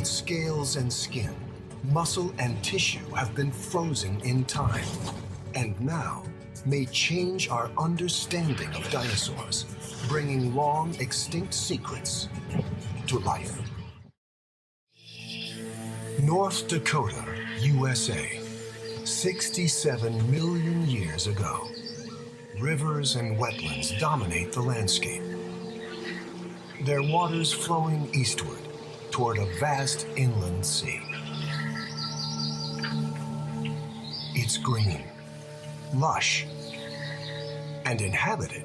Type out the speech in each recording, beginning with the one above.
Its scales and skin, muscle and tissue have been frozen in time, and now may change our understanding of dinosaurs, bringing long extinct secrets to life. North Dakota, USA, 67 million years ago. Rivers and wetlands dominate the landscape, their waters flowing eastward toward a vast inland sea. It's green, lush, and inhabited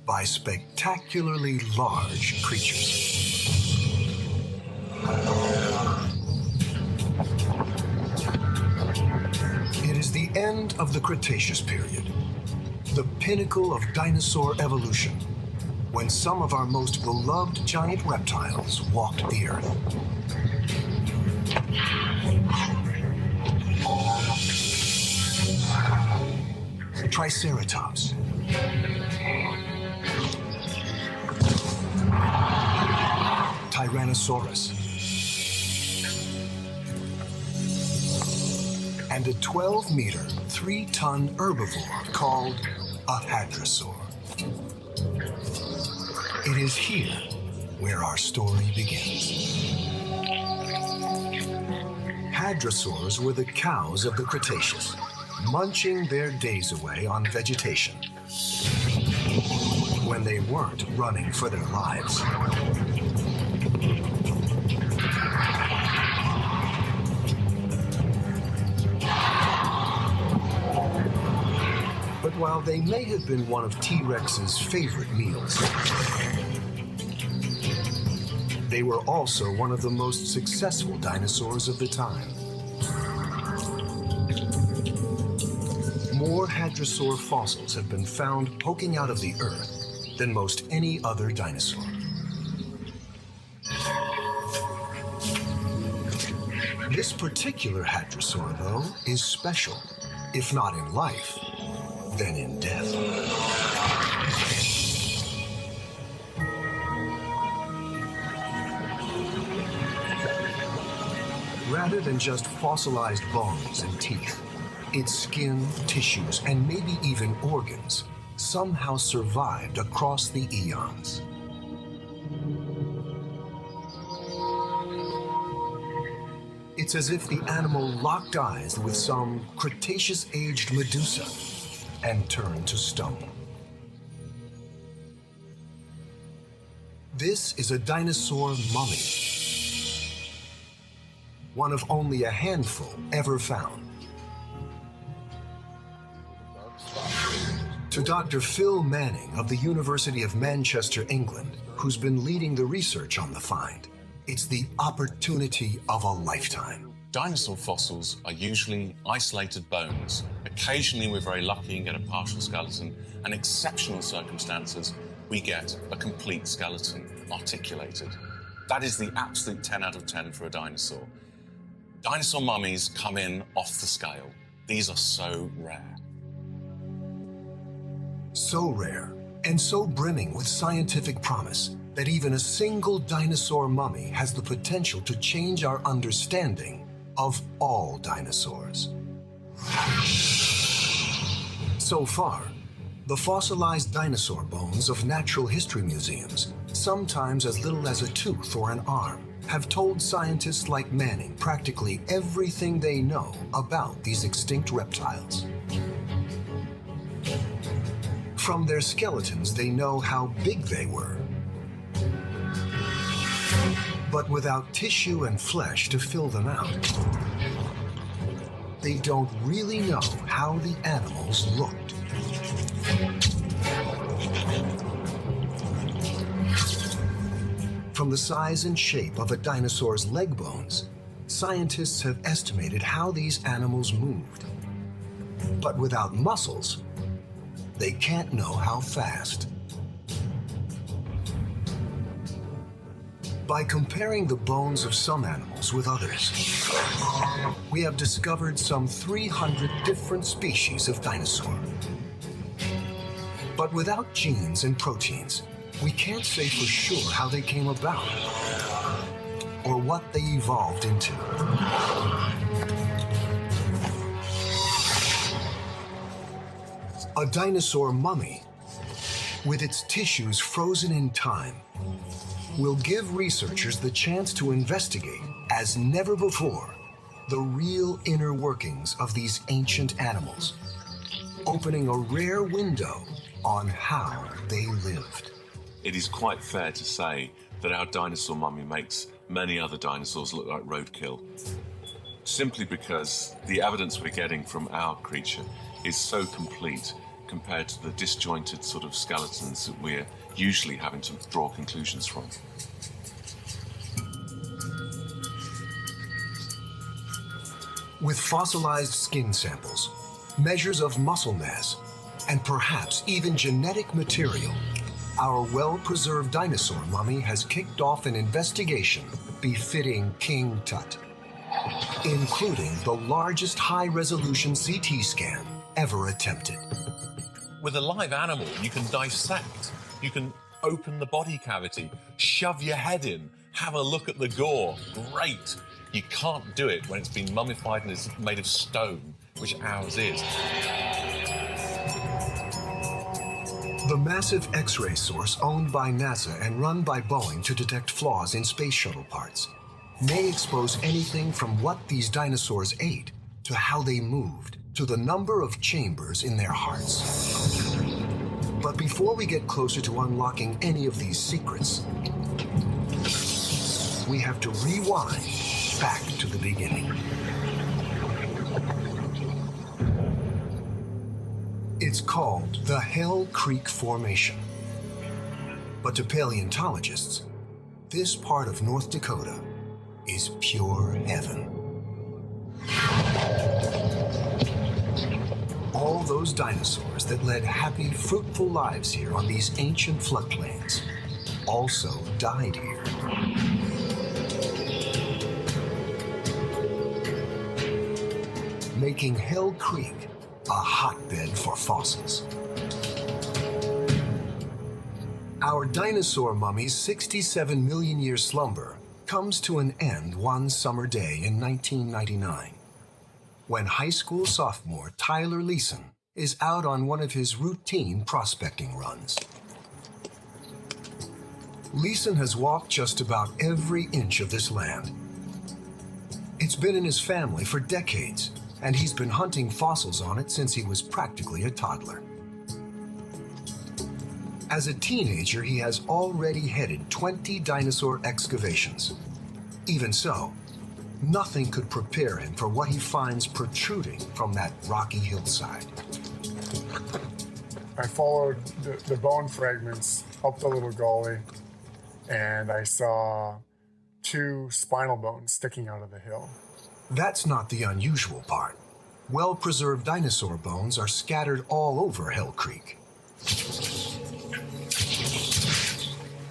by spectacularly large creatures. It is the end of the Cretaceous period, the pinnacle of dinosaur evolution, when some of our most beloved giant reptiles walked the earth. Triceratops, Tyrannosaurus, and a 12-meter, 3-ton herbivore called a hadrosaur. It is here where our story begins. Hadrosaurs were the cows of the Cretaceous, munching their days away on vegetation when they weren't running for their lives. But while they may have been one of T-Rex's favorite meals, they were also one of the most successful dinosaurs of the time. More hadrosaur fossils have been found poking out of the earth than most any other dinosaur. This particular hadrosaur, though, is special, if not in life, then in death. Rather than just fossilized bones and teeth, its skin, tissues, and maybe even organs somehow survived across the eons. It's as if the animal locked eyes with some Cretaceous-aged Medusa and turned to stone. This is a dinosaur mummy, one of only a handful ever found. To Dr. Phil Manning of the University of Manchester, England, who's been leading the research on the find, it's the opportunity of a lifetime. Dinosaur fossils are usually isolated bones. Occasionally, we're very lucky and get a partial skeleton, and in exceptional circumstances, we get a complete skeleton, articulated. That is the absolute 10 out of 10 for a dinosaur. Dinosaur mummies come in off the scale. These are so rare. So rare, and so brimming with scientific promise, that even a single dinosaur mummy has the potential to change our understanding of all dinosaurs. So far, the fossilized dinosaur bones of natural history museums, sometimes as little as a tooth or an arm, have told scientists like Manning practically everything they know about these extinct reptiles. From their skeletons, they know how big they were. But without tissue and flesh to fill them out, they don't really know how the animals looked. From the size and shape of a dinosaur's leg bones, scientists have estimated how these animals moved. But without muscles, they can't know how fast. By comparing the bones of some animals with others, we have discovered some 300 different species of dinosaur. But without genes and proteins, we can't say for sure how they came about. or what they evolved into. A dinosaur mummy, with its tissues frozen in time, will give researchers the chance to investigate, as never before, the real inner workings of these ancient animals, opening a rare window on how they lived. It is quite fair to say that our dinosaur mummy makes many other dinosaurs look like roadkill, simply because the evidence we're getting from our creature is so complete compared to the disjointed sort of skeletons that we're usually having to draw conclusions from. With fossilized skin samples, measures of muscle mass, and perhaps even genetic material, our well-preserved dinosaur mummy has kicked off an investigation befitting King Tut, including the largest high-resolution CT scan ever attempted. With a live animal, you can dissect, you can open the body cavity, shove your head in, have a look at the gore. Great. You can't do it when it's been mummified and is made of stone, which ours is. The massive X-ray source owned by NASA and run by Boeing to detect flaws in space shuttle parts may expose anything from what these dinosaurs ate to how they moved to the number of chambers in their hearts. But before we get closer to unlocking any of these secrets, we have to rewind back to the beginning. It's called the Hell Creek Formation. But to paleontologists, this part of North Dakota is pure heaven. All those dinosaurs that led happy, fruitful lives here on these ancient floodplains also died here. Making Hell Creek a hotbed for fossils. Our dinosaur mummy's 67 million year slumber comes to an end one summer day in 1999, when high school sophomore Tyler Leeson is out on one of his routine prospecting runs. Leeson has walked just about every inch of this land. It's been in his family for decades, and he's been hunting fossils on it since he was practically a toddler. As a teenager, he has already headed 20 dinosaur excavations. Even so, nothing could prepare him for what he finds protruding from that rocky hillside. I followed the bone fragments up the little gully, and I saw 2 spinal bones sticking out of the hill. That's not the unusual part. Well-preserved dinosaur bones are scattered all over Hell Creek.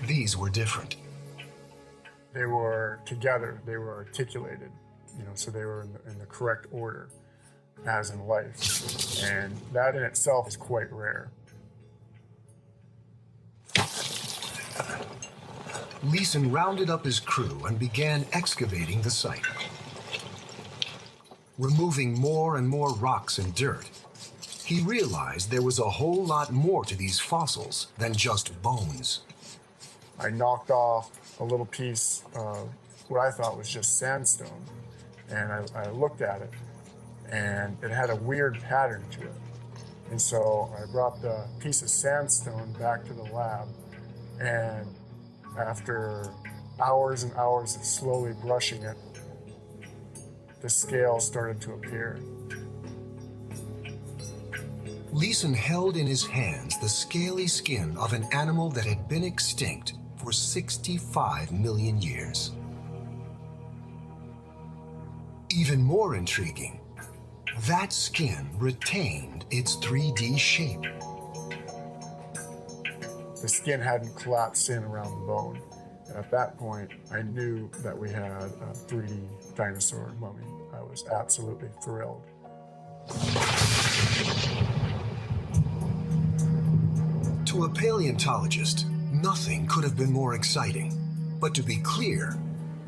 These were different. They were together, they were articulated, so they were in the correct order, as in life. And that in itself is quite rare. Leeson rounded up his crew and began excavating the site. Removing more and more rocks and dirt, he realized there was a whole lot more to these fossils than just bones. I knocked off a little piece of what I thought was just sandstone, and I looked at it, and it had a weird pattern to it. And so I brought the piece of sandstone back to the lab, and after hours and hours of slowly brushing it, the scale started to appear. Leeson held in his hands the scaly skin of an animal that had been extinct for 65 million years. Even more intriguing, that skin retained its 3D shape. The skin hadn't collapsed in around the bone. And at that point, I knew that we had a 3D dinosaur mummy. I was absolutely thrilled. To a paleontologist, nothing could have been more exciting. But to be clear,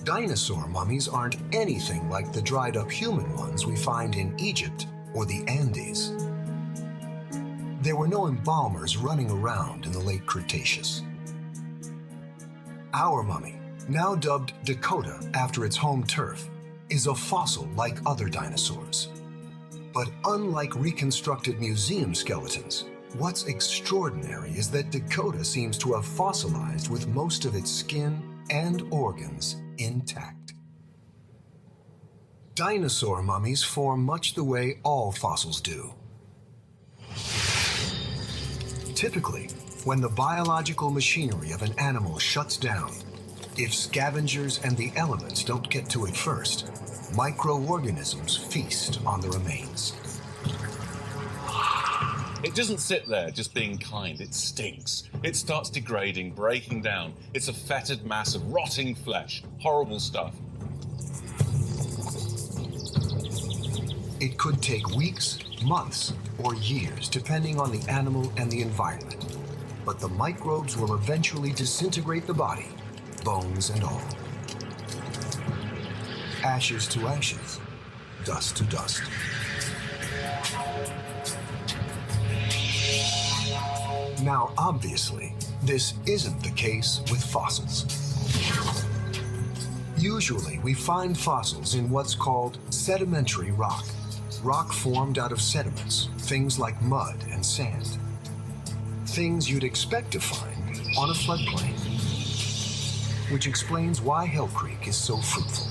Dinosaur mummies aren't anything like the dried-up human ones we find in Egypt or the Andes. There were no embalmers running around in the late Cretaceous. Our mummy, now dubbed Dakota after its home turf, is a fossil like other dinosaurs. But unlike reconstructed museum skeletons, what's extraordinary is that Dakota seems to have fossilized with most of its skin and organs intact. Dinosaur mummies form much the way all fossils do. Typically, when the biological machinery of an animal shuts down, if scavengers and the elements don't get to it first, microorganisms feast on the remains. It doesn't sit there just being kind, it stinks. It starts degrading, breaking down. It's a fetid mass of rotting flesh. Horrible stuff. It could take weeks, months, or years, depending on the animal and the environment. But the microbes will eventually disintegrate the body, bones and all. Ashes to ashes, dust to dust. Now, obviously, this isn't the case with fossils. Usually, we find fossils in what's called sedimentary rock formed out of sediments, things like mud and sand. Things you'd expect to find on a floodplain, which explains why Hell Creek is so fruitful.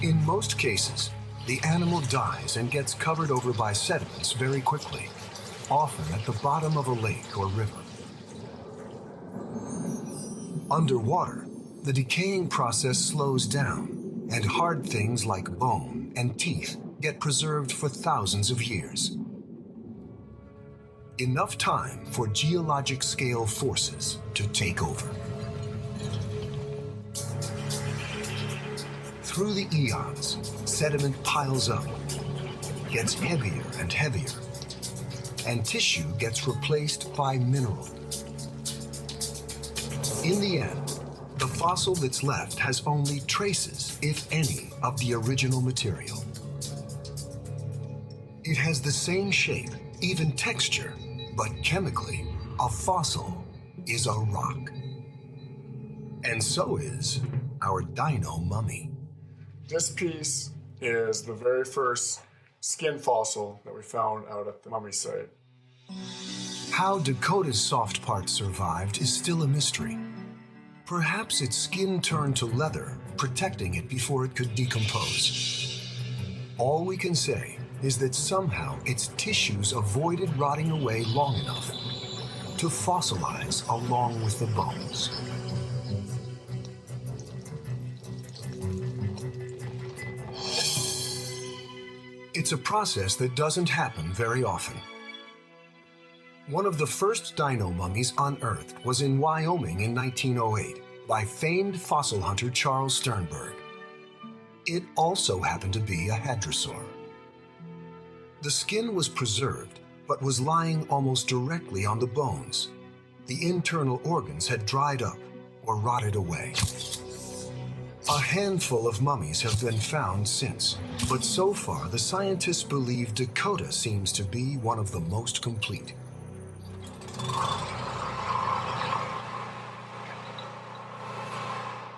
In most cases, the animal dies and gets covered over by sediments very quickly, often at the bottom of a lake or river. Underwater, the decaying process slows down, and hard things like bone and teeth get preserved for thousands of years. Enough time for geologic scale forces to take over. Through the eons, sediment piles up, gets heavier and heavier, and tissue gets replaced by mineral. In the end, the fossil that's left has only traces, if any, of the original material. It has the same shape, even texture, but chemically, a fossil is a rock. And so is our dino mummy. This piece is the very first skin fossil that we found out at the mummy site. How Dakota's soft parts survived is still a mystery. Perhaps its skin turned to leather, protecting it before it could decompose. All we can say is that somehow its tissues avoided rotting away long enough to fossilize along with the bones. It's a process that doesn't happen very often. One of the first dino mummies unearthed was in Wyoming in 1908 by famed fossil hunter Charles Sternberg. It also happened to be a hadrosaur. The skin was preserved, but was lying almost directly on the bones. The internal organs had dried up or rotted away. A handful of mummies have been found since, but so far the scientists believe Dakota seems to be one of the most complete.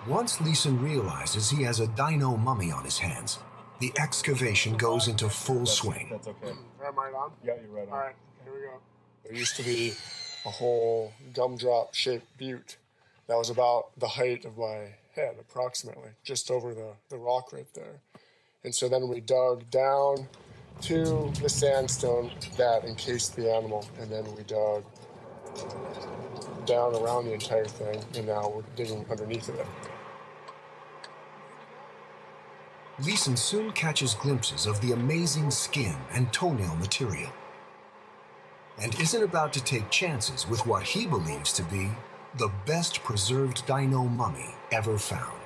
Once Leeson realizes he has a dino mummy on his hands, the excavation goes into full swing. That's okay. Am I on? Yeah, you're right on. All right, here we go. There used to be a whole gumdrop-shaped butte that was about the height of my head, approximately, just over the rock right there. And so then we dug down to the sandstone that encased the animal, and then we dug down around the entire thing, and now we're digging underneath of it. Leeson soon catches glimpses of the amazing skin and toenail material, and isn't about to take chances with what he believes to be the best preserved dino mummy ever found.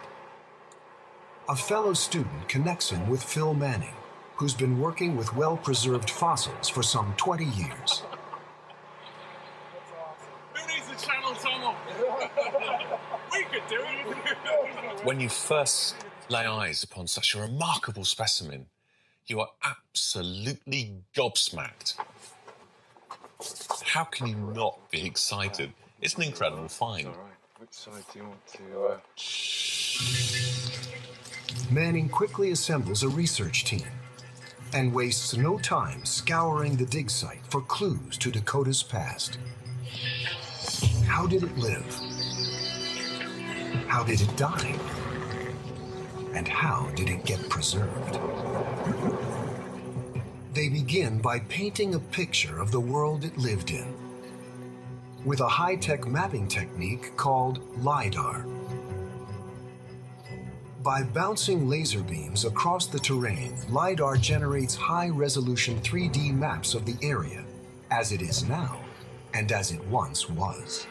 A fellow student connects him with Phil Manning, who's been working with well-preserved fossils for some 20 years. Who needs a channel tunnel? When you first lay eyes upon such a remarkable specimen, you are absolutely gobsmacked. How can you not be excited? It's an incredible find. All right. Which side do you want to... Manning quickly assembles a research team and wastes no time scouring the dig site for clues to Dakota's past. How did it live? How did it die? And how did it get preserved? They begin by painting a picture of the world it lived in with a high-tech mapping technique called LiDAR. By bouncing laser beams across the terrain, LiDAR generates high-resolution 3D maps of the area as it is now and as it once was.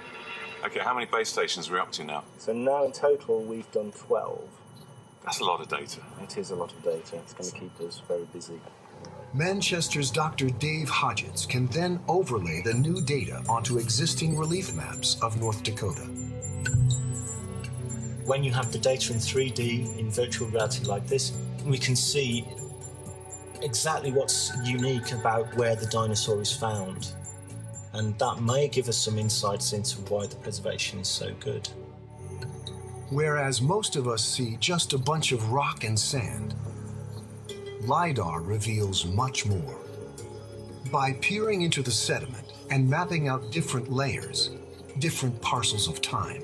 Okay, how many base stations are we up to now? So now in total we've done 12. That's a lot of data. It is a lot of data. It's going to keep us very busy. Manchester's Dr. Dave Hodgetts can then overlay the new data onto existing relief maps of North Dakota. When you have the data in 3D, in virtual reality like this, we can see exactly what's unique about where the dinosaur is found. And that may give us some insights into why the preservation is so good. Whereas most of us see just a bunch of rock and sand, LiDAR reveals much more. By peering into the sediment and mapping out different layers, different parcels of time,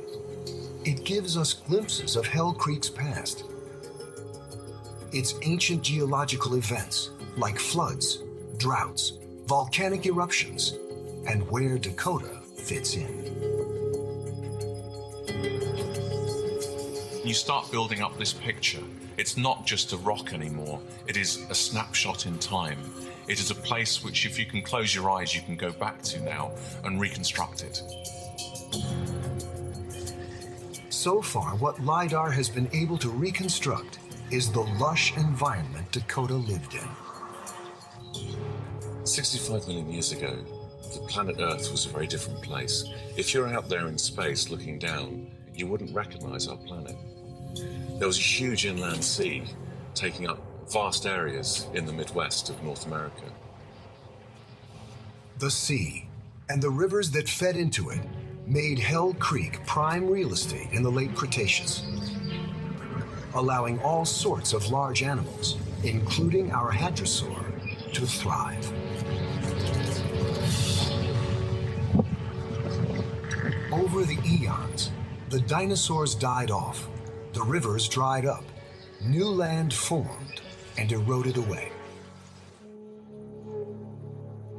it gives us glimpses of Hell Creek's past. Its ancient geological events like floods, droughts, volcanic eruptions, and where Dakota fits in. You start building up this picture. It's not just a rock anymore. It is a snapshot in time. It is a place which, if you can close your eyes, you can go back to now and reconstruct it. So far, what LiDAR has been able to reconstruct is the lush environment Dakota lived in. 65 million years ago, the planet Earth was a very different place. If you're out there in space looking down, you wouldn't recognize our planet. There was a huge inland sea taking up vast areas in the Midwest of North America. The sea and the rivers that fed into it made Hell Creek prime real estate in the late Cretaceous, allowing all sorts of large animals, including our hadrosaur, to thrive. Over the eons, the dinosaurs died off, the rivers dried up, new land formed and eroded away.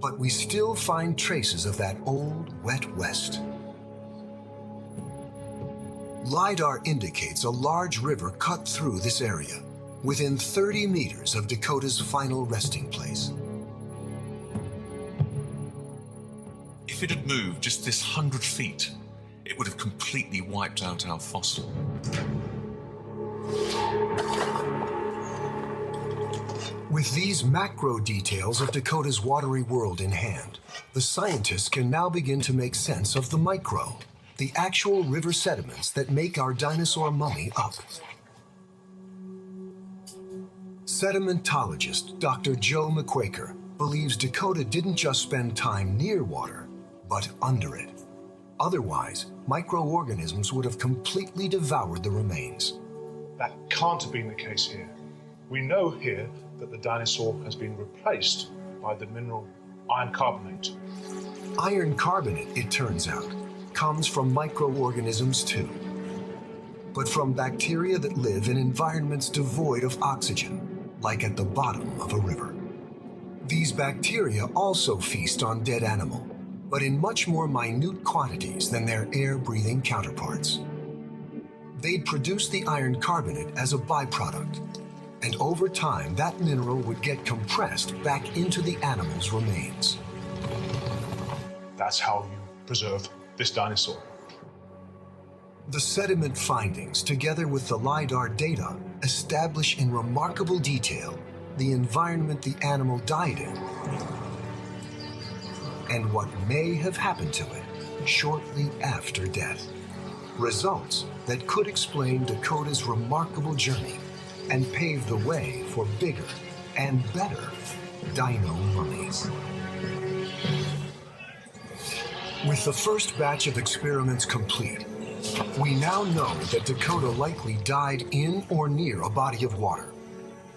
But we still find traces of that old, wet west. LiDAR indicates a large river cut through this area, within 30 meters of Dakota's final resting place. If it had moved just this 100 feet, it would have completely wiped out our fossil. With these macro details of Dakota's watery world in hand, the scientists can now begin to make sense of the micro, the actual river sediments that make our dinosaur mummy up. Sedimentologist Dr. Joe McQuaker believes Dakota didn't just spend time near water, but under it. Otherwise, microorganisms would have completely devoured the remains. That can't have been the case here. We know here that the dinosaur has been replaced by the mineral iron carbonate. Iron carbonate, it turns out, comes from microorganisms too, but from bacteria that live in environments devoid of oxygen, like at the bottom of a river. These bacteria also feast on dead animal, but in much more minute quantities than their air-breathing counterparts. They'd produce the iron carbonate as a byproduct, and over time that mineral would get compressed back into the animal's remains. That's how you preserve this dinosaur. The sediment findings, together with the LiDAR data, establish in remarkable detail the environment the animal died in and what may have happened to it shortly after death. Results that could explain Dakota's remarkable journey and pave the way for bigger and better dino mummies. With the first batch of experiments complete, we now know that Dakota likely died in or near a body of water,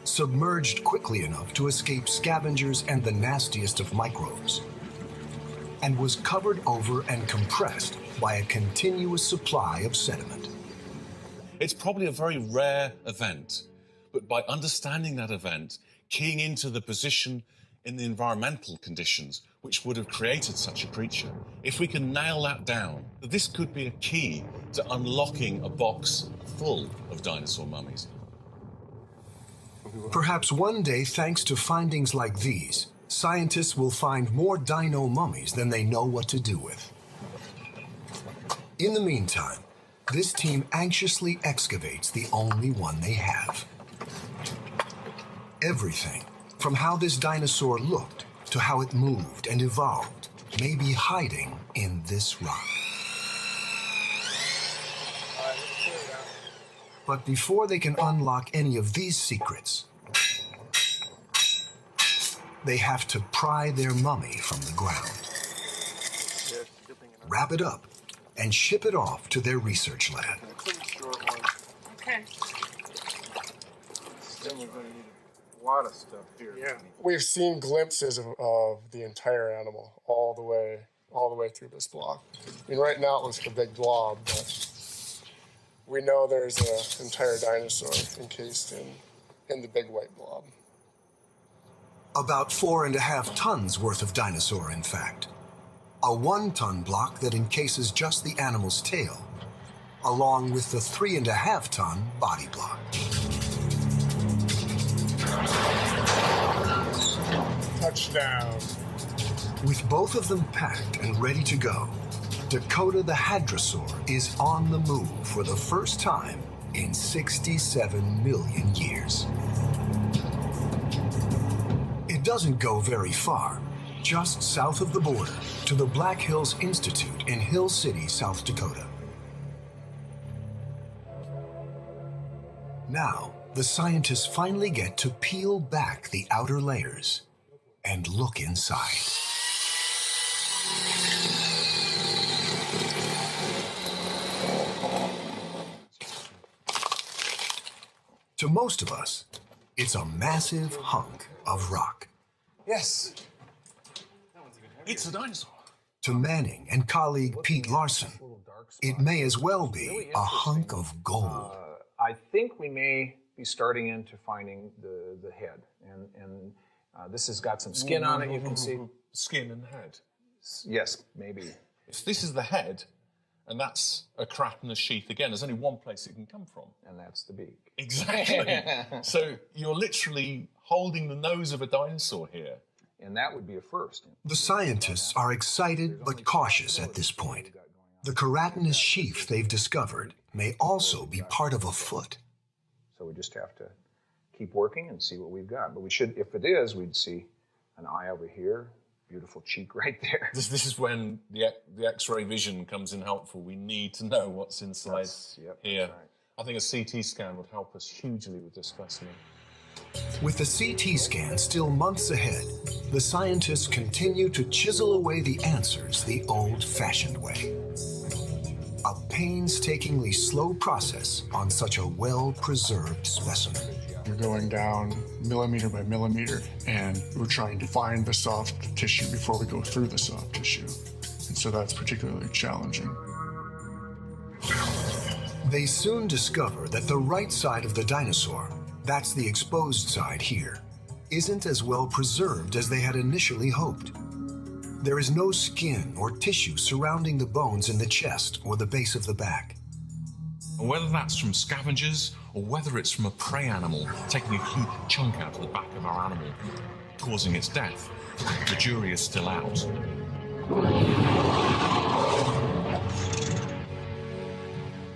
submerged quickly enough to escape scavengers and the nastiest of microbes, and was covered over and compressed by a continuous supply of sediment. It's probably a very rare event, but by understanding that event, keying into the position in the environmental conditions which would have created such a creature, if we can nail that down, this could be a key to unlocking a box full of dinosaur mummies. Perhaps one day, thanks to findings like these, scientists will find more dino mummies than they know what to do with. In the meantime, this team anxiously excavates the only one they have. Everything, from how this dinosaur looked to how it moved and evolved, may be hiding in this rock. But before they can unlock any of these secrets, they have to pry their mummy from the ground, wrap it up, and ship it off to their research lab. Okay. Then we're going to need a lot of stuff here. Yeah, we've seen glimpses of the entire animal all the way through this block. I mean, right now it looks like a big blob, but we know there's an entire dinosaur encased in the big white blob. About 4.5 tons worth of dinosaur, in fact. A 1-ton block that encases just the animal's tail, along with the 3.5-ton body block. Touchdown. With both of them packed and ready to go, Dakota the Hadrosaur is on the move for the first time in 67 million years. It doesn't go very far, just south of the border to the Black Hills Institute in Hill City, South Dakota. Now, the scientists finally get to peel back the outer layers and look inside. To most of us, it's a massive hunk of rock. Yes. It's a dinosaur. To Manning and colleague Pete Larson, it may as well be a hunk of gold. I think we may be starting into finding the head, and this has got some skin on it. You can see Skin and head. Yes, maybe. If this is the head, and that's a keratinous sheath again, there's only one place it can come from. And that's the beak. Exactly. So you're literally holding the nose of a dinosaur here. And that would be a first. The scientists are excited but cautious at this point. The keratinous sheath they've discovered may also be part of a foot. So we just have to keep working and see what we've got. But we should, if it is, we'd see an eye over here, beautiful cheek right there. This is when the X-ray vision comes in helpful. We need to know what's inside here. Right. I think a CT scan would help us hugely with this specimen. With the CT scan still months ahead, the scientists continue to chisel away the answers the old-fashioned way. A painstakingly slow process on such a well-preserved specimen. We're going down millimeter by millimeter, and we're trying to find the soft tissue before we go through the soft tissue. And so that's particularly challenging. They soon discover that the right side of the dinosaur, that's the exposed side here, isn't as well preserved as they had initially hoped. There is no skin or tissue surrounding the bones in the chest or the base of the back. Whether that's from scavengers or whether it's from a prey animal taking a huge chunk out of the back of our animal, causing its death, the jury is still out.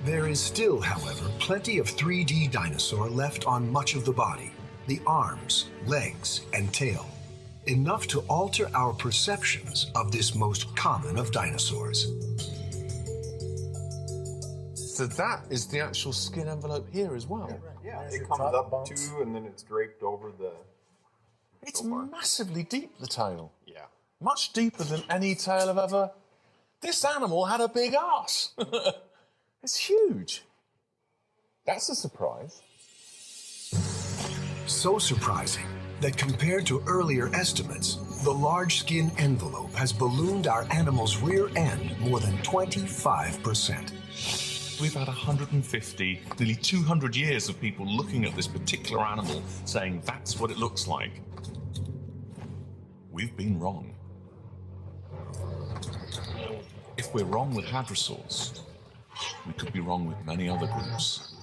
There is still, however, plenty of 3D dinosaur left on much of the body, the arms, legs, and tail, enough to alter our perceptions of this most common of dinosaurs. So that is the actual skin envelope here as well. Yeah, it comes up too, and then it's draped over the... It's massively deep, the tail. Yeah. Much deeper than any tail I've ever... This animal had a big ass. It's huge. That's a surprise. So surprising that compared to earlier estimates, the large skin envelope has ballooned our animal's rear end more than 25%. We've had 150, nearly 200 years of people looking at this particular animal saying that's what it looks like. We've been wrong. If we're wrong with hadrosaurs, we could be wrong with many other groups.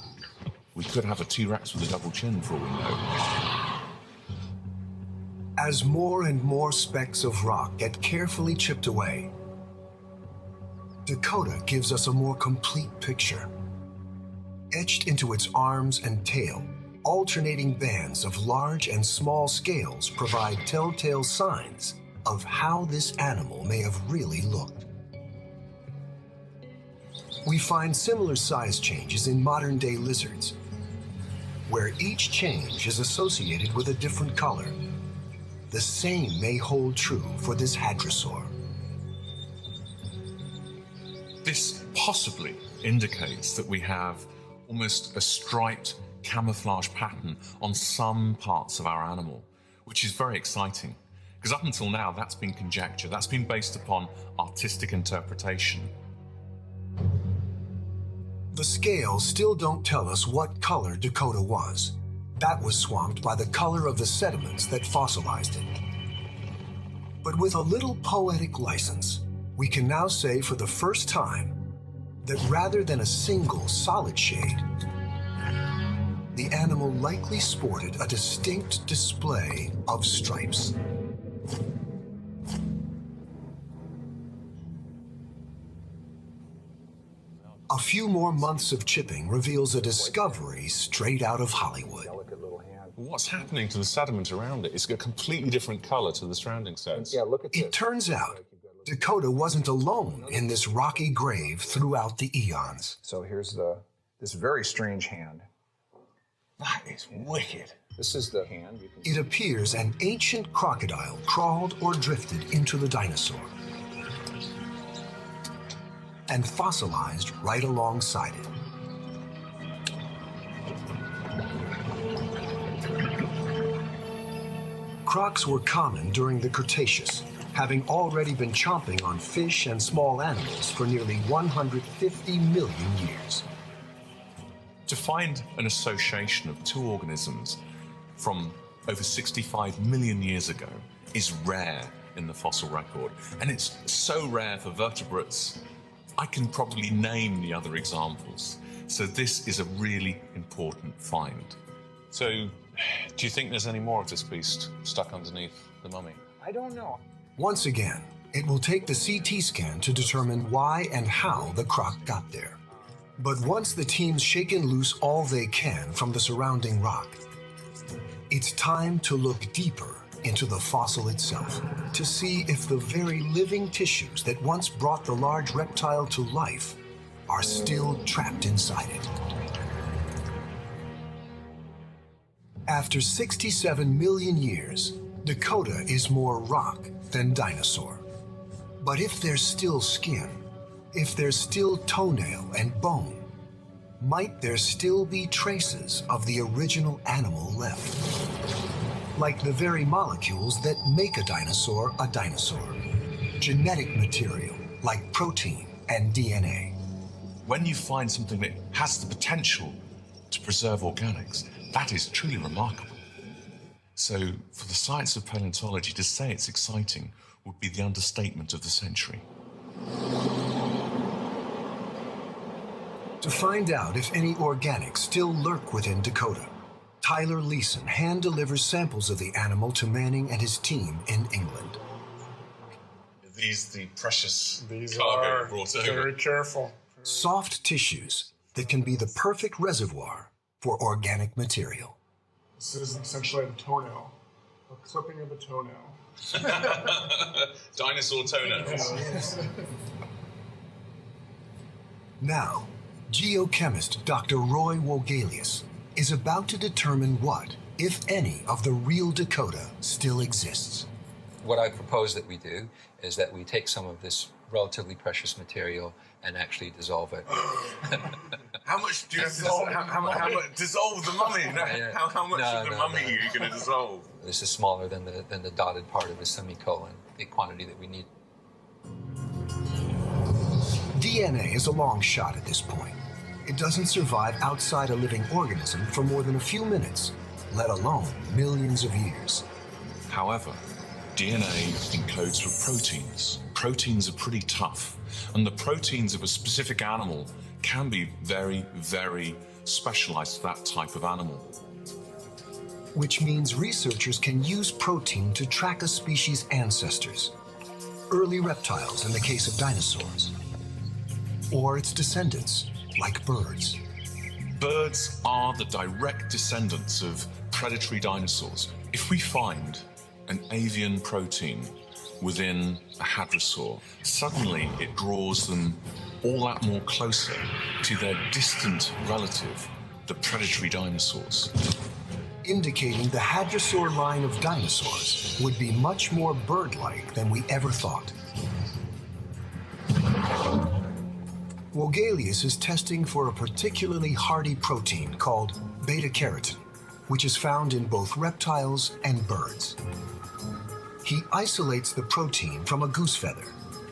We could have a T-Rex with a double chin for all we know. As more and more specks of rock get carefully chipped away, Dakota gives us a more complete picture. Etched into its arms and tail, alternating bands of large and small scales provide telltale signs of how this animal may have really looked. We find similar size changes in modern-day lizards, where each change is associated with a different color. The same may hold true for this hadrosaur. This possibly indicates that we have almost a striped camouflage pattern on some parts of our animal, which is very exciting. Because up until now, that's been conjecture. That's been based upon artistic interpretation. The scales still don't tell us what color Dakota was. That was swamped by the color of the sediments that fossilized it. But with a little poetic license, we can now say for the first time that rather than a single solid shade, the animal likely sported a distinct display of stripes. A few more months of chipping reveals a discovery straight out of Hollywood. What's happening to the sediment around it? It's a completely different color to the surrounding sediments. Yeah, look at this. It turns out Dakota wasn't alone in this rocky grave throughout the eons. So here's this very strange hand. That is wicked. This is the hand. You can It appears an ancient crocodile crawled or drifted into the dinosaur and fossilized right alongside it. Crocs were common during the Cretaceous, having already been chomping on fish and small animals for nearly 150 million years. To find an association of two organisms from over 65 million years ago is rare in the fossil record. And it's so rare for vertebrates, I can probably name the other examples. So this is a really important find. So, do you think there's any more of this beast stuck underneath the mummy? I don't know. Once again, it will take the CT scan to determine why and how the croc got there. But once the team's shaken loose all they can from the surrounding rock, it's time to look deeper into the fossil itself to see if the very living tissues that once brought the large reptile to life are still trapped inside it. After 67 million years, Dakota is more rock than dinosaur. But if there's still skin, if there's still toenail and bone, might there still be traces of the original animal left? Like the very molecules that make a dinosaur, genetic material like protein and DNA. When you find something that has the potential to preserve organics, that is truly remarkable. So for the science of paleontology, to say it's exciting would be the understatement of the century. To find out if any organics still lurk within Dakota, Tyler Leeson hand-delivers samples of the animal to Manning and his team in England. Are these the precious These cargo are brought over? very careful. Soft tissues that can be the perfect reservoir for organic material. This is essentially a toenail, a clipping of a toenail. Dinosaur toenails. Now, Geochemist Dr. Roy Wogelius is about to determine what, if any, of the real Dakota still exists. What I propose that we do is that we take some of this relatively precious material and actually dissolve it. How much do you dissolve? How much dissolve the mummy? How much of the mummy are you going to dissolve? This is smaller than the dotted part of the semicolon, the quantity that we need. DNA is a long shot at this point. It doesn't survive outside a living organism for more than a few minutes, let alone millions of years. However, DNA encodes for proteins. Proteins are pretty tough, and the proteins of a specific animal can be very, very specialized to that type of animal. Which means researchers can use protein to track a species' ancestors, early reptiles in the case of dinosaurs, or its descendants, like birds. Birds are the direct descendants of predatory dinosaurs. If we find an avian protein within a hadrosaur, suddenly it draws them all that more closer to their distant relative, the predatory dinosaurs. Indicating the hadrosaur line of dinosaurs would be much more bird-like than we ever thought. Wogelius is testing for a particularly hardy protein called beta-carotene, which is found in both reptiles and birds. He isolates the protein from a goose feather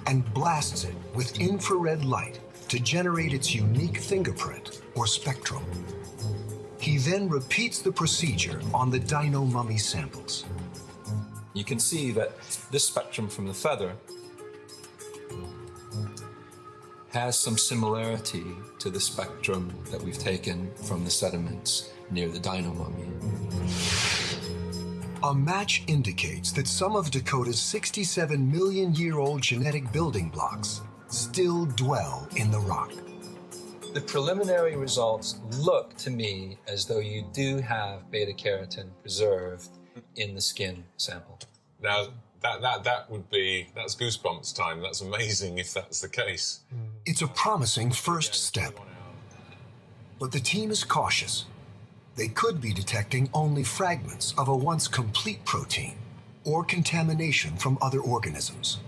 and blasts it with infrared light to generate its unique fingerprint or spectrum. He then repeats the procedure on the dino mummy samples. You can see that this spectrum from the feather has some similarity to the spectrum that we've taken from the sediments near the dino mummy. A match indicates that some of Dakota's 67 million year old genetic building blocks still dwell in the rock. The preliminary results look to me as though you do have beta-carotene preserved in the skin sample. Now, that's goosebumps time. That's amazing if that's the case. It's a promising first step. But the team is cautious. They could be detecting only fragments of a once complete protein or contamination from other organisms.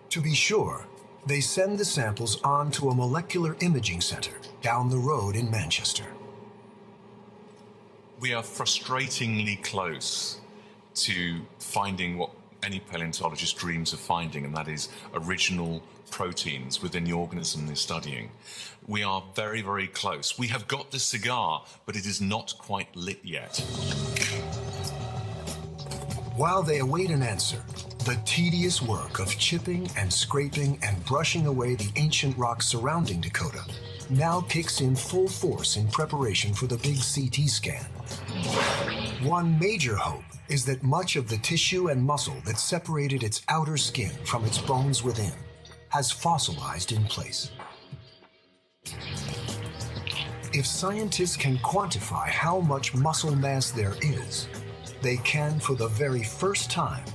To be sure, they send the samples on to a molecular imaging center down the road in Manchester. We are frustratingly close to finding what any paleontologist dreams of finding, and that is original proteins within the organism they're studying. We are very, very close. We have got the cigar, but it is not quite lit yet. While they await an answer, the tedious work of chipping and scraping and brushing away the ancient rocks surrounding Dakota now kicks in full force in preparation for the big CT scan. One major hope is that much of the tissue and muscle that separated its outer skin from its bones within has fossilized in place. If scientists can quantify how much muscle mass there is, they can, for the very first time,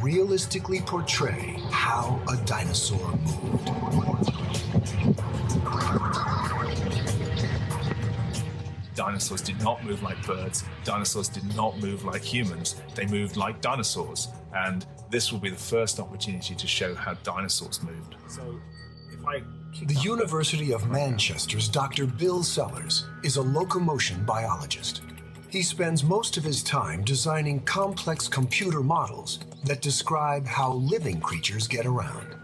realistically portray how a dinosaur moved. Dinosaurs did not move like birds. Dinosaurs did not move like humans. They moved like dinosaurs. And this will be the first opportunity to show how dinosaurs moved. So, the University of Manchester's Dr. Bill Sellers is a locomotion biologist. He spends most of his time designing complex computer models that describe how living creatures get around.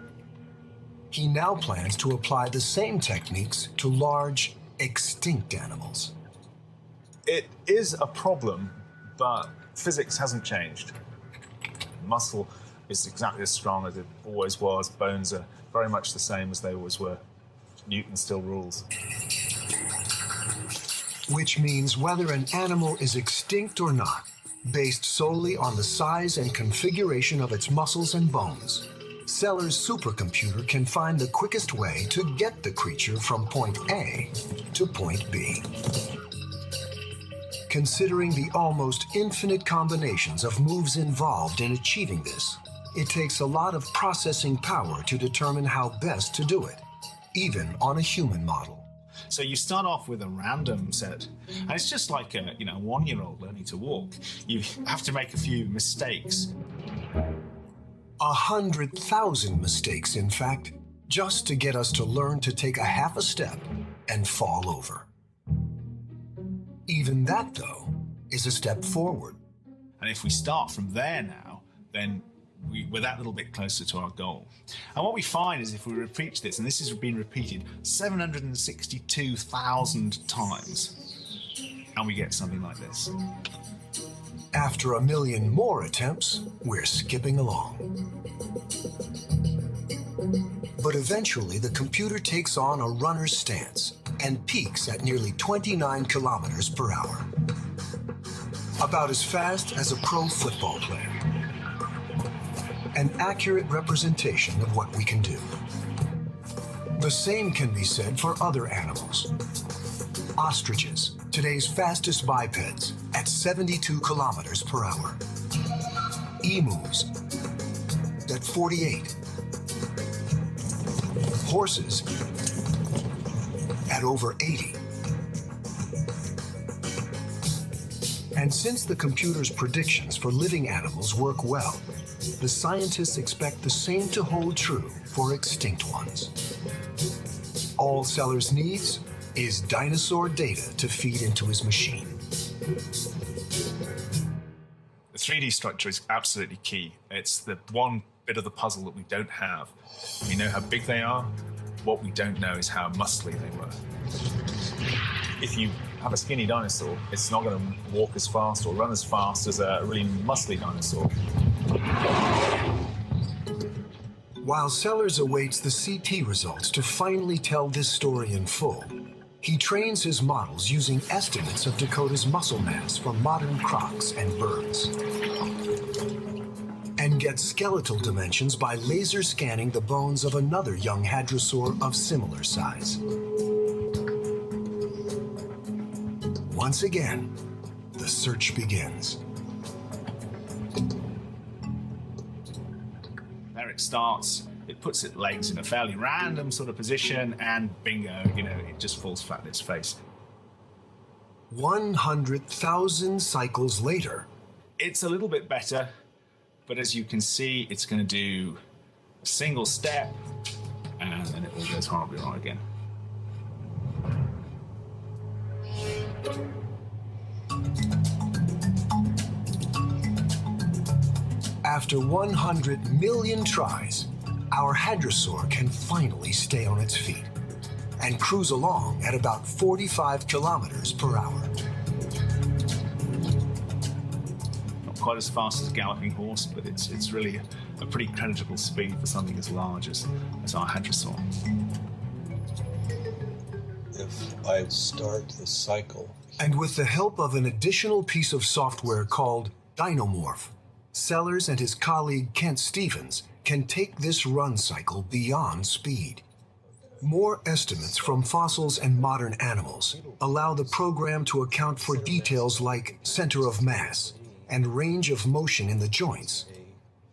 He now plans to apply the same techniques to large, extinct animals. It is a problem, but physics hasn't changed. Muscle is exactly as strong as it always was. Bones are very much the same as they always were. Newton still rules. Which means whether an animal is extinct or not, based solely on the size and configuration of its muscles and bones, Sellers' supercomputer can find the quickest way to get the creature from point A to point B. Considering the almost infinite combinations of moves involved in achieving this, it takes a lot of processing power to determine how best to do it. even on a human model. So you start off with a random set, and it's just like a 1-year-old learning to walk. You have to make a few mistakes. 100,000 mistakes, in fact, just to get us to learn to take a half a step and fall over. Even that, though, is a step forward. And if we start from there now, then we're that little bit closer to our goal. And what we find is if we repeat this, and this has been repeated 762,000 times, and we get something like this. After 1 million more attempts, we're skipping along. But eventually, the computer takes on a runner's stance and peaks at nearly 29 kilometers per hour. About as fast as a pro football player. An accurate representation of what we can do. The same can be said for other animals. Ostriches, today's fastest bipeds, at 72 kilometers per hour. Emus, at 48. Horses, at over 80. And since the computer's predictions for living animals work well, the scientists expect the same to hold true for extinct ones. All Sellers needs is dinosaur data to feed into his machine. The 3D structure is absolutely key. It's the one bit of the puzzle that we don't have. We know how big they are. What we don't know is how muscly they were. If you have a skinny dinosaur, it's not going to walk as fast or run as fast as a really muscly dinosaur. While Sellers awaits the CT results to finally tell this story in full, he trains his models using estimates of Dakota's muscle mass from modern crocs and birds. And gets skeletal dimensions by laser scanning the bones of another young hadrosaur of similar size. Once again, the search begins. There it starts. It puts its legs in a fairly random sort of position, and bingo, it just falls flat in its face. 100,000 cycles later. It's a little bit better, but as you can see, it's going to do a single step, and then it all goes horribly wrong again. After 100 million tries, our hadrosaur can finally stay on its feet and cruise along at about 45 kilometers per hour. Not quite as fast as a galloping horse, but it's really a pretty creditable speed for something as large as our hadrosaur. If I start the cycle. And with the help of an additional piece of software called Dinomorph, Sellers and his colleague Kent Stevens can take this run cycle beyond speed. More estimates from fossils and modern animals allow the program to account for details like center of mass and range of motion in the joints,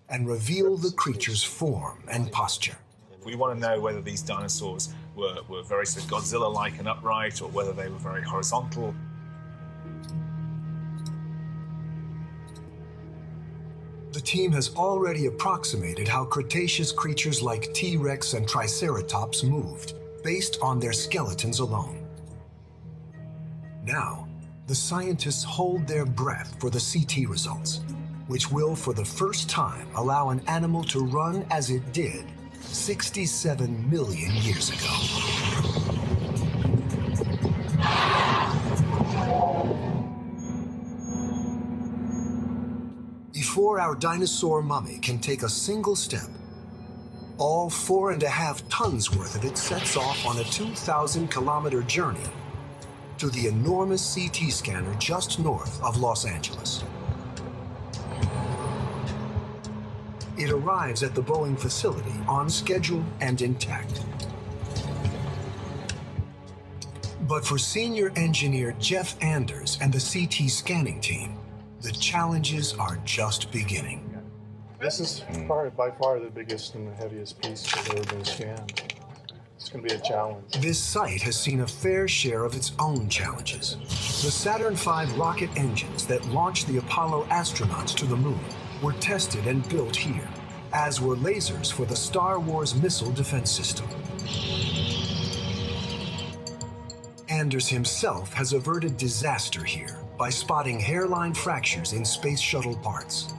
and reveal the creature's form and posture. We want to know whether these dinosaurs were very sort of Godzilla-like and upright, or whether they were very horizontal. The team has already approximated how Cretaceous creatures like T-Rex and Triceratops moved, based on their skeletons alone. Now, the scientists hold their breath for the CT results, which will for the first time allow an animal to run as it did 67 million years ago. Before our dinosaur mummy can take a single step, all 4.5 tons worth of it sets off on a 2,000-kilometer journey to the enormous CT scanner just north of Los Angeles. It arrives at the Boeing facility on schedule and intact. But for senior engineer Jeff Anders and the CT scanning team, the challenges are just beginning. This is by far the biggest and the heaviest piece that's ever been scanned. It's going to be a challenge. This site has seen a fair share of its own challenges. The Saturn V rocket engines that launched the Apollo astronauts to the moon were tested and built here, as were lasers for the Star Wars missile defense system. Anders himself has averted disaster here by spotting hairline fractures in space shuttle parts.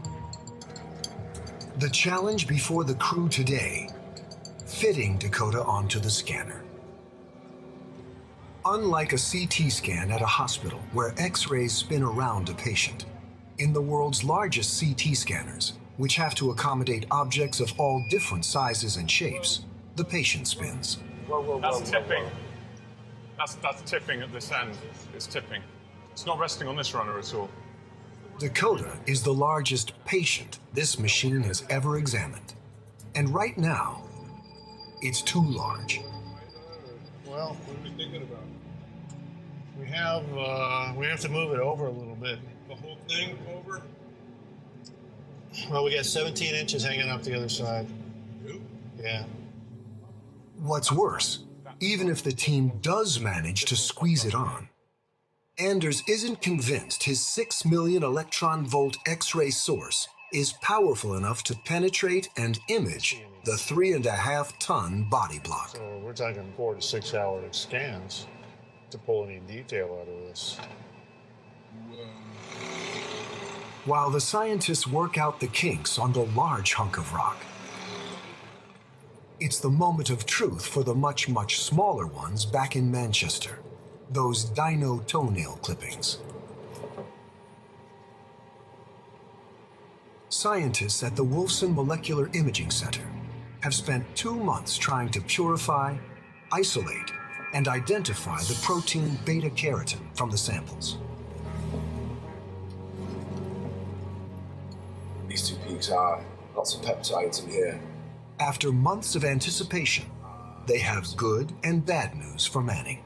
The challenge before the crew today: fitting Dakota onto the scanner. Unlike a CT scan at a hospital where X-rays spin around a patient, in the world's largest CT scanners, which have to accommodate objects of all different sizes and shapes, the patient spins. That's tipping. That's tipping at this end. It's tipping. It's not resting on this runner at all. Dakota is the largest patient this machine has ever examined. And right now, it's too large. Well, what are we thinking about? We have to move it over a little bit. The whole thing over? Well, we got 17 inches hanging off the other side. Yeah. What's worse, even if the team does manage to squeeze it on, Anders isn't convinced his 6 million electron-volt X-ray source is powerful enough to penetrate and image the 3.5-ton body block. So we're talking 4 to 6 hour scans to pull any detail out of this. While the scientists work out the kinks on the large hunk of rock, it's the moment of truth for the much, much smaller ones back in Manchester. Those dino toenail clippings. Scientists at the Wolfson Molecular Imaging Center have spent 2 months trying to purify, isolate, and identify the protein beta-carotene from the samples. These 2 peaks are lots of peptides in here. After months of anticipation, they have good and bad news for Manning.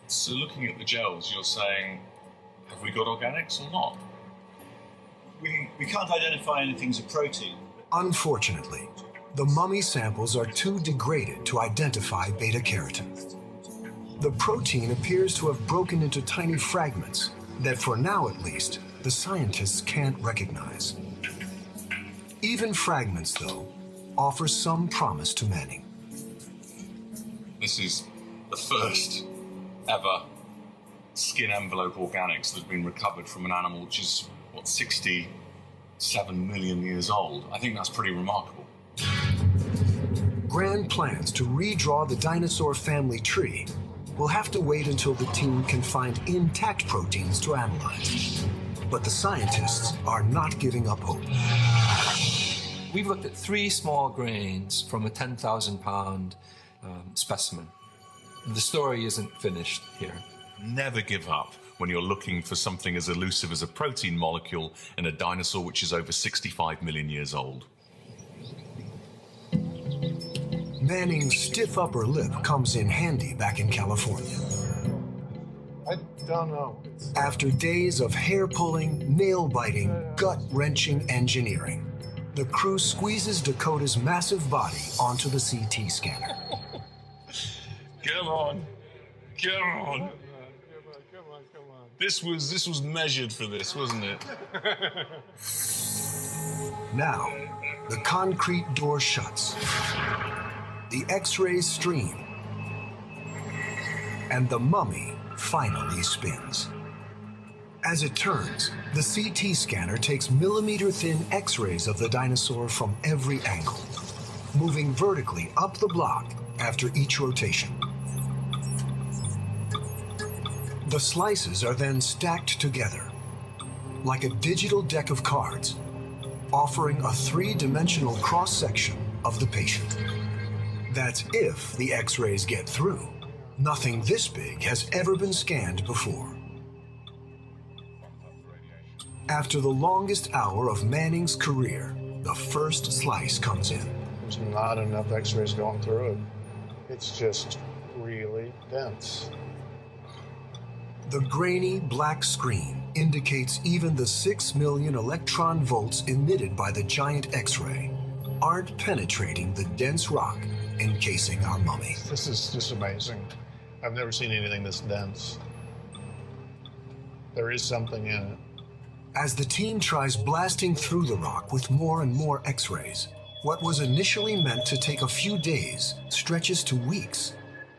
So looking at the gels, you're saying, have we got organics or not? We can't identify anything as a protein. Unfortunately, the mummy samples are too degraded to identify beta-carotene. The protein appears to have broken into tiny fragments that, for now at least, the scientists can't recognize. Even fragments, though, offer some promise to Manning. This is the first ever skin envelope organics that have been recovered from an animal which is, 67 million years old. I think that's pretty remarkable. Grand plans to redraw the dinosaur family tree will have to wait until the team can find intact proteins to analyze. But the scientists are not giving up hope. We've looked at 3 small grains from a 10,000-pound specimen. The story isn't finished here. Never give up when you're looking for something as elusive as a protein molecule in a dinosaur which is over 65 million years old. Manning's stiff upper lip comes in handy back in California. I don't know. After days of hair-pulling, nail-biting, gut-wrenching engineering, the crew squeezes Dakota's massive body onto the CT scanner. Come on. Come on. This was measured for this, wasn't it? Now, the concrete door shuts. The X-rays stream. And the mummy finally spins. As it turns, the CT scanner takes millimeter-thin X-rays of the dinosaur from every angle, moving vertically up the block after each rotation. The slices are then stacked together, like a digital deck of cards, offering a 3-dimensional cross-section of the patient. That's if the X-rays get through. Nothing this big has ever been scanned before. After the longest hour of Manning's career, the first slice comes in. There's not enough X-rays going through it. It's just really dense. The grainy black screen indicates even the 6 million electron volts emitted by the giant X-ray aren't penetrating the dense rock encasing our mummy. This is just amazing. I've never seen anything this dense. There is something in it. As the team tries blasting through the rock with more and more X-rays, what was initially meant to take a few days stretches to weeks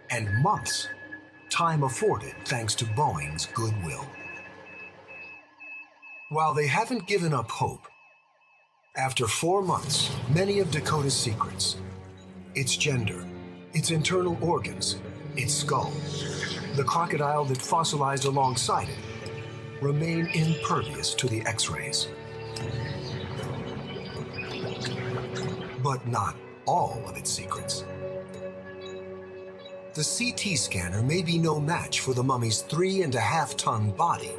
and months, time afforded thanks to Boeing's goodwill. While they haven't given up hope, after 4 months, many of Dakota's secrets, its gender, its internal organs, its skull, the crocodile that fossilized alongside it, remain impervious to the X-rays. But not all of its secrets. The CT scanner may be no match for the mummy's 3.5-ton body,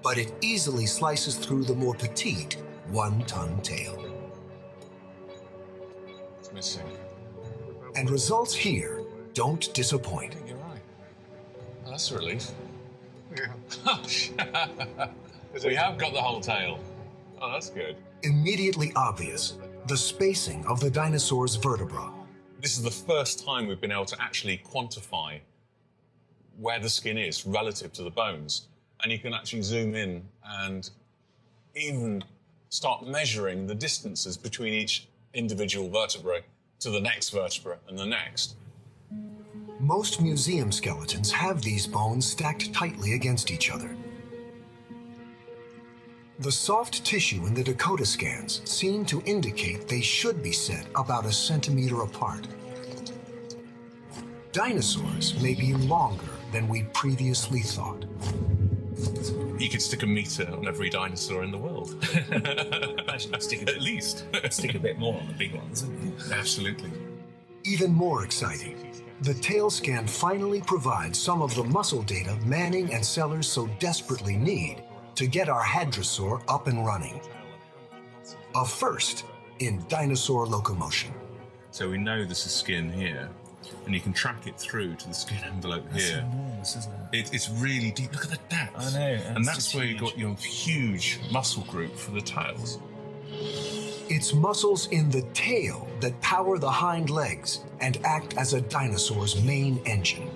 but it easily slices through the more petite 1-ton tail. It's missing. And results here don't disappoint. You're right. Oh, that's a relief. Yeah. We have got the whole tail. Oh, that's good. Immediately obvious, the spacing of the dinosaur's vertebra. This is the first time we've been able to actually quantify where the skin is relative to the bones. And you can actually zoom in and even start measuring the distances between each individual vertebrae to the next vertebra and the next. Most museum skeletons have these bones stacked tightly against each other. The soft tissue in the Dakota scans seem to indicate they should be set about 1 centimeter apart. Dinosaurs may be longer than we previously thought. You could stick a meter on every dinosaur in the world. At least. Stick a bit more on the big ones, wouldn't you? Absolutely. Even more exciting, the tail scan finally provides some of the muscle data Manning and Sellers so desperately need to get our hadrosaur up and running. A first in dinosaur locomotion. So we know this is skin here, and you can track it through to the skin envelope here. That's enormous, isn't it? It's really deep. Look at the depth. I know. And that's where you got your huge muscle group for the tails. It's muscles in the tail that power the hind legs and act as a dinosaur's main engine.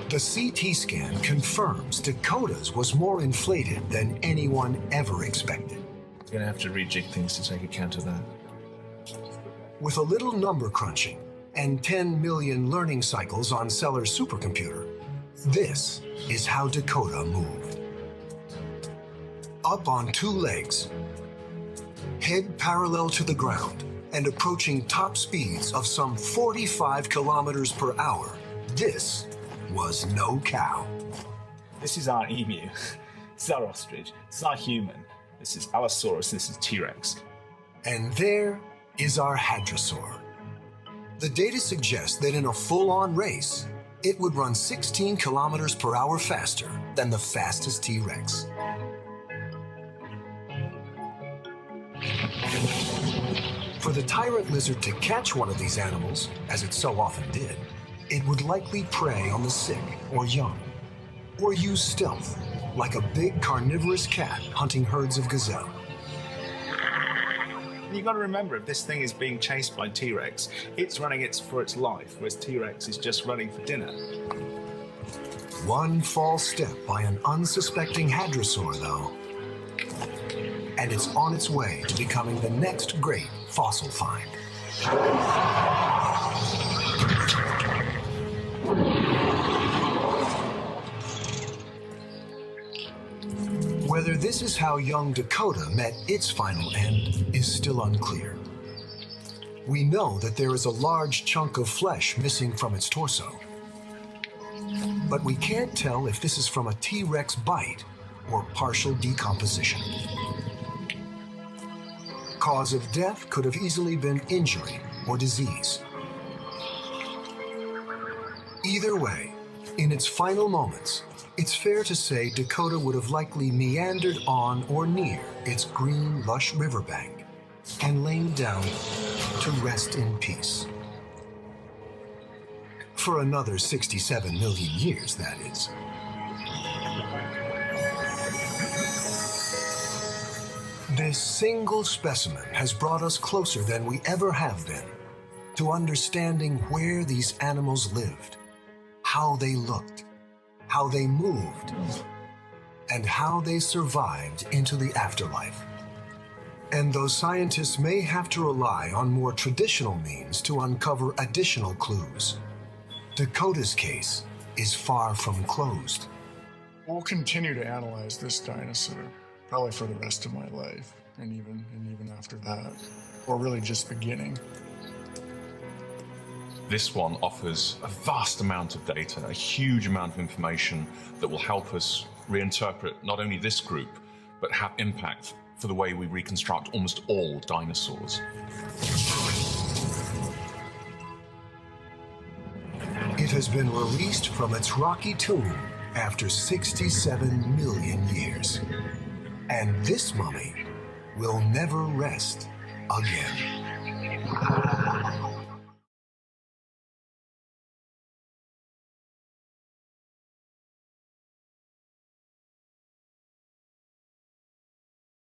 The CT scan confirms Dakota's was more inflated than anyone ever expected. You're going to have to rejig things to take account of that. With a little number crunching and 10 million learning cycles on Sellers' supercomputer, this is how Dakota moved. Up on 2 legs, head parallel to the ground, and approaching top speeds of some 45 kilometers per hour, this was no cow. This is our emu. This is our ostrich. This is our human. This is Allosaurus. This is T-Rex. And there is our hadrosaur. The data suggests that in a full-on race, it would run 16 kilometers per hour faster than the fastest T-Rex. For the tyrant lizard to catch one of these animals, as it so often did, it would likely prey on the sick or young, or use stealth, like a big carnivorous cat hunting herds of gazelle. You've got to remember, if this thing is being chased by T-Rex, it's running for its life, whereas T-Rex is just running for dinner. One false step by an unsuspecting hadrosaur, though, and it's on its way to becoming the next great fossil find. Whether this is how young Dakota met its final end is still unclear. We know that there is a large chunk of flesh missing from its torso, but we can't tell if this is from a T-Rex bite or partial decomposition. Cause of death could have easily been injury or disease. Either way, in its final moments, it's fair to say Dakota would have likely meandered on or near its green, lush riverbank and lain down to rest in peace. For another 67 million years, that is. This single specimen has brought us closer than we ever have been to understanding where these animals lived, how they looked, how they moved, and how they survived into the afterlife. And though scientists may have to rely on more traditional means to uncover additional clues, Dakota's case is far from closed. We'll continue to analyze this dinosaur, probably for the rest of my life, and even after that, or really just beginning. This one offers a vast amount of data, a huge amount of information that will help us reinterpret not only this group, but have impact for the way we reconstruct almost all dinosaurs. It has been released from its rocky tomb after 67 million years. And this mummy will never rest again.